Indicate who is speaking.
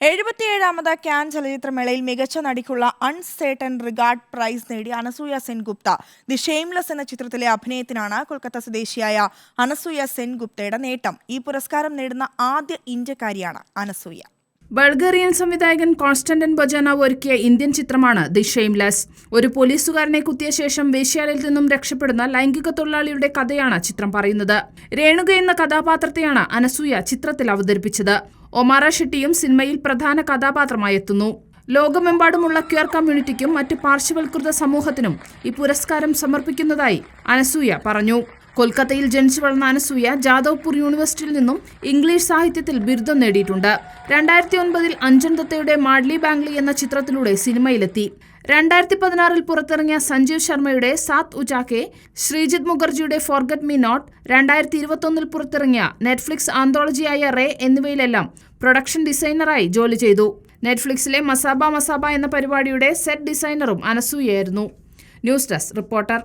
Speaker 1: 77ാമത് can ചലച്ചിത്രമേളയിൽ മികച്ച നടിക്കുള്ള Un Certain regard price നേടി Anasuya Sengupta. The Shameless എന്ന ചിത്രത്തിലെ അഭിനയത്തിനാണ് കൊൽക്കത്ത സ്വദേശിയായ അനസൂയ സെൻഗുപ്തയുടെ നേട്ടം. ഈ പുരസ്കാരം നേടുന്ന ആദ്യ ഇന്ത്യക്കാരിയാണ് അനസൂയ.
Speaker 2: ബൾഗേറിയൻ സംവിധായകൻ കോൺസ്റ്റന്റിൻ ബൊജാനോവ് ഒരുക്കിയ ഇന്ത്യൻ ചിത്രമാണ് ദി ഷെയിംലെസ്. ഒരു പോലീസുകാരനെ കുത്തിയ ശേഷം വേശ്യാലയിൽ നിന്നും രക്ഷപ്പെടുന്ന ലൈംഗിക തൊഴിലാളിയുടെ കഥയാണ് ചിത്രം പറയുന്നത്. രേണുക എന്ന കഥാപാത്രത്തെയാണ് അനസൂയ ചിത്രത്തിൽ അവതരിപ്പിച്ചത്. ഒമാറ ഷെട്ടിയും സിനിമയിൽ പ്രധാന കഥാപാത്രമായി എത്തുന്നു. ലോകമെമ്പാടുമുള്ള ക്യൂർ കമ്മ്യൂണിറ്റിക്കും മറ്റ് പാർശ്വവൽകൃത സമൂഹത്തിനും ഈ പുരസ്കാരം സമർപ്പിക്കുന്നതായി അനസൂയ പറഞ്ഞു. കൊൽക്കത്തയിൽ ജനിച്ചു വളർന്ന അനസൂയ ജാദവ്പൂർ യൂണിവേഴ്സിറ്റിയിൽ നിന്നും ഇംഗ്ലീഷ് സാഹിത്യത്തിൽ ബിരുദം നേടിയിട്ടുണ്ട്. 2009 അഞ്ജൻ ദത്തയുടെ മാഡ്ലി ബാംഗ്ലി എന്ന ചിത്രത്തിലൂടെ സിനിമയിലെത്തി. 2016 പുറത്തിറങ്ങിയ സഞ്ജീവ് ശർമ്മയുടെ സാത് ഉജാക്കെ, ശ്രീജിത്ത് മുഖർജിയുടെ ഫോർഗറ്റ് മീ നോട്ട്, 2021 പുറത്തിറങ്ങിയ നെറ്റ്ഫ്ലിക്സ് ആന്തോളജിയായ റേ എന്നിവയിലെല്ലാം പ്രൊഡക്ഷൻ ഡിസൈനറായി ജോലി ചെയ്തു. നെറ്റ്ഫ്ലിക്സിലെ മസാബ എന്ന പരിപാടിയുടെ സെറ്റ് ഡിസൈനറും അനസൂയയായിരുന്നു. News desk reporter.